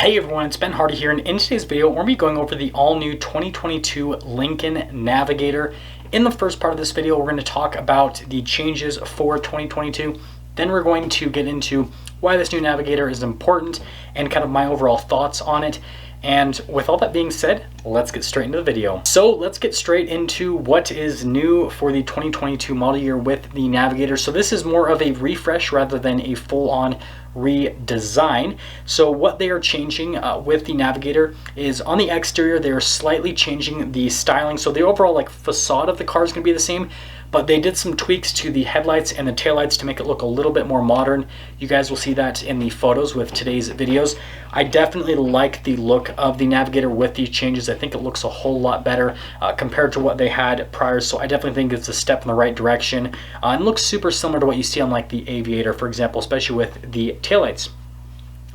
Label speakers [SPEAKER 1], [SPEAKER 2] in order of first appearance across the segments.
[SPEAKER 1] Hey everyone, it's Ben Hardy here, and in today's video we're going to be going over the all-new 2022 Lincoln Navigator. In the first part of this video, we're going to talk about the changes for 2022. Then we're going to get into why this new Navigator is important and kind of my overall thoughts on it. And with all that being said, let's get straight into the video. So let's get straight into what is new for the 2022 model year with the Navigator. So this is more of a refresh rather than a full-on redesign. So what they are changing with the Navigator is on the exterior, they're slightly changing the styling. So the overall facade of the car is going to be the same, but they did some tweaks to the headlights and the taillights to make it look a little bit more modern. You guys will see that in the photos with today's videos. I definitely like the look of the Navigator with these changes. I think it looks a whole lot better compared to what they had prior. So I definitely think it's a step in the right direction and looks super similar to what you see on like the Aviator, for example, especially with the taillights.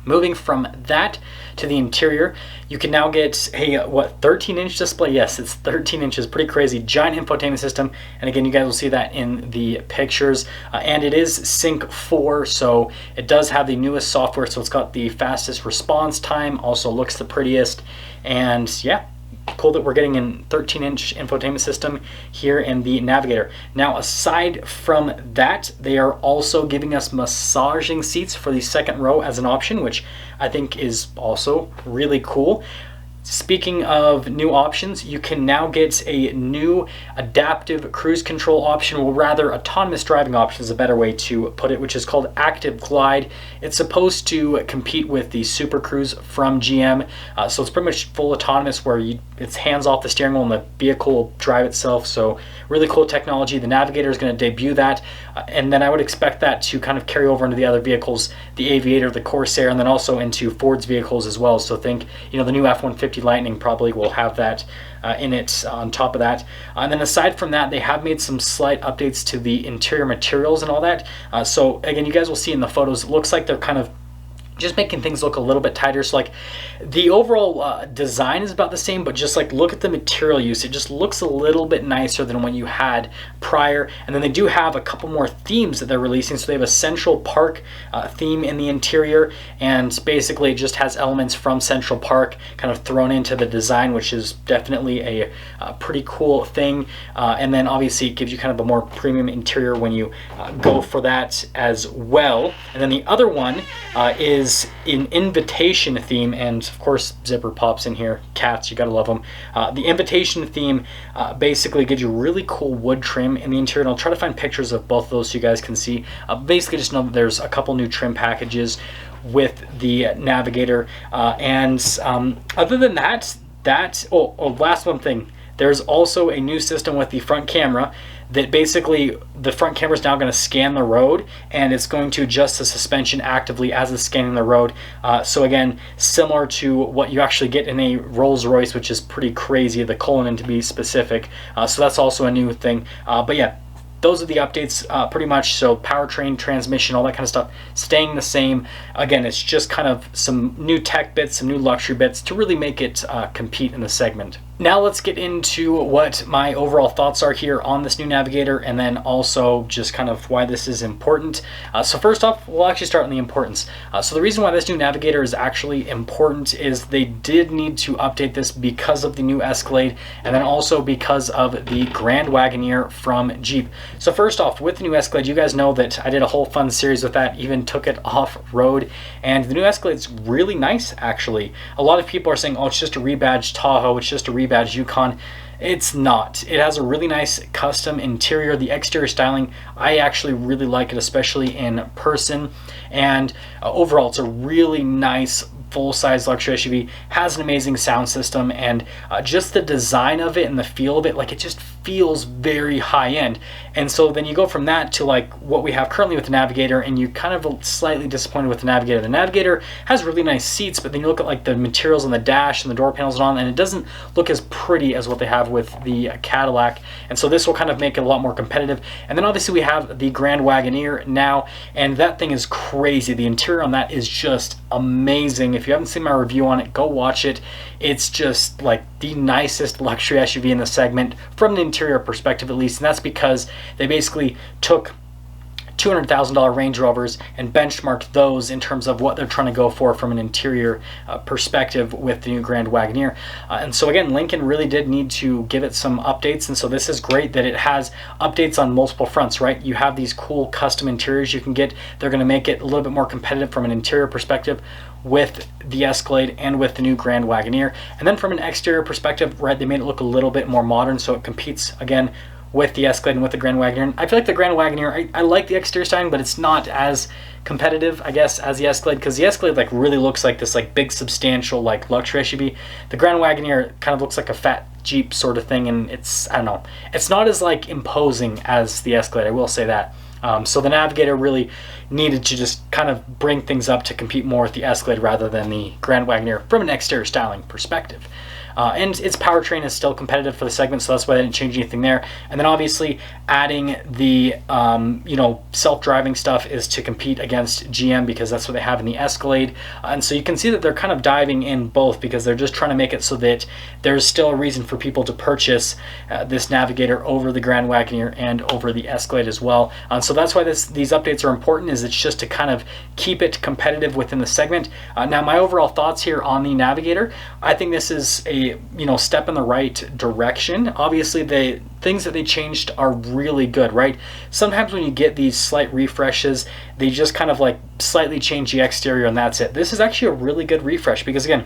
[SPEAKER 1] Moving from that to the interior, you can now get a 13-inch display. Yes, it's 13 inches, pretty crazy. Giant infotainment system, and again, you guys will see that in the pictures. And it is Sync 4, so it does have the newest software. So it's got the fastest response time, also looks the prettiest, and yeah. Cool that we're getting a 13-inch infotainment system here in the Navigator. Now, aside from that, they are also giving us massaging seats for the second row as an option, which I think is also really cool. Speaking of new options, you can now get a new adaptive cruise control option, or rather autonomous driving option is a better way to put it, which is called Active Glide. It's supposed to compete with the Super Cruise from GM. So it's pretty much full autonomous where it's hands off the steering wheel and the vehicle will drive itself. So really cool technology. The Navigator is going to debut that. And then I would expect that to kind of carry over into the other vehicles, the Aviator, the Corsair, and then also into Ford's vehicles as well. So think, the new F-150 Lightning probably will have that in it on top of that. And then aside from that, they have made some slight updates to the interior materials and all that. So again, you guys will see in the photos, it looks like they're kind of just making things look a little bit tighter. So the overall design is about the same, but just look at the material use. It just looks a little bit nicer than what you had prior. And then they do have a couple more themes that they're releasing. So they have a Central Park theme in the interior, and basically it just has elements from Central Park kind of thrown into the design, which is definitely a pretty cool thing. And then obviously it gives you kind of a more premium interior when you go for that as well. And then the other one is an invitation theme, and of course zipper pops in here. Cats, you gotta love them. The invitation theme basically gives you really cool wood trim in the interior, and I'll try to find pictures of both of those so you guys can see. Basically just know that there's a couple new trim packages with the Navigator, and other than that, last one thing, there's also a new system with the front camera that basically the front camera is now going to scan the road, and it's going to adjust the suspension actively as it's scanning the road. So again, similar to what you actually get in a Rolls-Royce, which is pretty crazy, the Cullinan to be specific. So that's also a new thing. But yeah, those are the updates pretty much. So powertrain, transmission, all that kind of stuff staying the same. Again, it's just kind of some new tech bits, some new luxury bits to really make it compete in the segment. Now let's get into what my overall thoughts are here on this new Navigator, and then also just kind of why this is important. So first off, we'll actually start on the importance. So the reason why this new Navigator is actually important is they did need to update this because of the new Escalade, and then also because of the Grand Wagoneer from Jeep. So first off, with the new Escalade, you guys know that I did a whole fun series with that, even took it off-road, and the new Escalade's really nice, actually. A lot of people are saying, oh, it's just a rebadged Tahoe, it's just a rebadged Yukon. It's not. It has a really nice custom interior. The exterior styling, I actually really like it, especially in person. And overall, it's a really nice full-size luxury SUV. Has an amazing sound system, and just the design of it and the feel of it, it just feels very high-end. And so then you go from that to what we have currently with the Navigator, and you kind of slightly disappointed with the Navigator. The Navigator has really nice seats, but then you look at the materials on the dash and the door panels and all, and it doesn't look as pretty as what they have with the Cadillac. And so this will kind of make it a lot more competitive. And then obviously we have the Grand Wagoneer now, and that thing is crazy. The interior on that is just amazing. If you haven't seen my review on it, go watch it. It's just the nicest luxury SUV in the segment from an interior perspective, at least, and that's because they basically took $200,000 Range Rovers and benchmarked those in terms of what they're trying to go for from an interior perspective with the new Grand Wagoneer. And so again, Lincoln really did need to give it some updates, and so this is great that it has updates on multiple fronts, right? You have these cool custom interiors you can get. They're going to make it a little bit more competitive from an interior perspective with the Escalade and with the new Grand Wagoneer. And then from an exterior perspective, right, they made it look a little bit more modern, so it competes again with the Escalade and with the Grand Wagoneer. And I feel like the Grand Wagoneer, I like the exterior styling, but it's not as competitive, I guess, as the Escalade, because the Escalade like really looks like this like big substantial like luxury SUV. The Grand Wagoneer kind of looks like a fat Jeep sort of thing, and it's, I don't know, it's not as like imposing as the Escalade, I will say that. So the Navigator really needed to just kind of bring things up to compete more with the Escalade rather than the Grand Wagoneer from an exterior styling perspective. And its powertrain is still competitive for the segment, so that's why I didn't change anything there. And then obviously adding the self-driving stuff is to compete against GM, because that's what they have in the Escalade. And so you can see that they're kind of diving in both, because they're just trying to make it so that there's still a reason for people to purchase this Navigator over the Grand Wagoneer and over the Escalade as well. So that's why these updates are important, is it's just to kind of keep it competitive within the segment. Now my overall thoughts here on the Navigator, I think this is a step in the right direction. Obviously the things that they changed are really good, right? Sometimes when you get these slight refreshes, they just kind of like slightly change the exterior and that's it. This is actually a really good refresh, because again,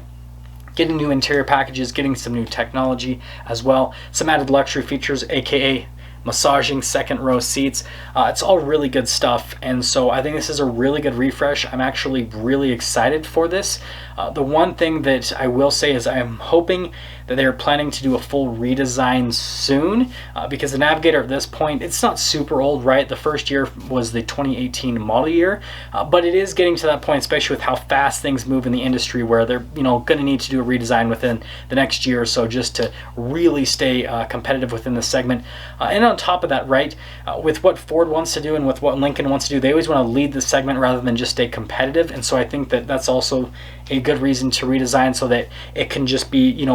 [SPEAKER 1] getting new interior packages, getting some new technology as well, some added luxury features, aka massaging second row seats. It's all really good stuff, and so I think this is a really good refresh. I'm actually really excited for this. The one thing that I will say is I'm hoping that they're planning to do a full redesign soon, because the Navigator at this point, it's not super old, right? The first year was the 2018 model year, but it is getting to that point, especially with how fast things move in the industry, where they're going to need to do a redesign within the next year or so just to really stay competitive within the segment. And on top of that, right, with what Ford wants to do and with what Lincoln wants to do, they always want to lead the segment rather than just stay competitive. And so I think that that's also a good reason to redesign, so that it can just be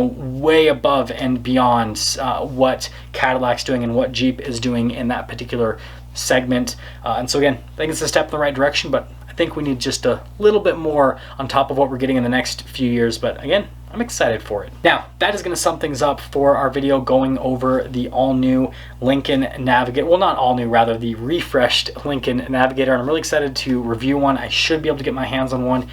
[SPEAKER 1] way above and beyond what Cadillac's doing and what Jeep is doing in that particular segment. And so again, I think it's a step in the right direction, but I think we need just a little bit more on top of what we're getting in the next few years. But again, I'm excited for it. Now, that is going to sum things up for our video going over the all-new Lincoln Navigator. Well, not all-new, rather, the refreshed Lincoln Navigator. And I'm really excited to review one. I should be able to get my hands on one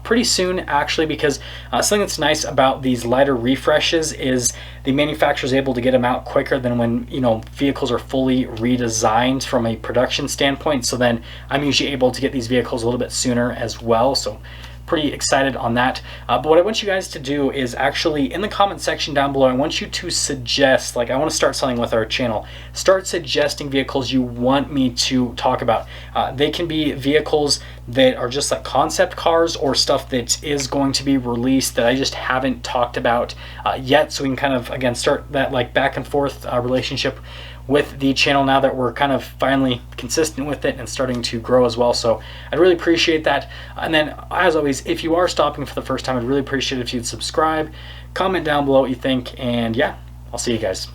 [SPEAKER 1] pretty soon, actually, because something that's nice about these lighter refreshes is the manufacturer is able to get them out quicker than when vehicles are fully redesigned from a production standpoint. So then I'm usually able to get these vehicles a little bit sooner as well. So pretty excited on that. But what I want you guys to do is actually in the comment section down below, I want you to suggest, like, I want to start selling with our channel. Start suggesting vehicles you want me to talk about. They can be vehicles that are just like concept cars, or stuff that is going to be released that I just haven't talked about yet, so we can kind of again start that like back and forth relationship with the channel now that we're kind of finally consistent with it and starting to grow as well. So I'd really appreciate that. And then as always, if you are stopping for the first time, I'd really appreciate it if you'd subscribe, comment down below what you think, and yeah, I'll see you guys.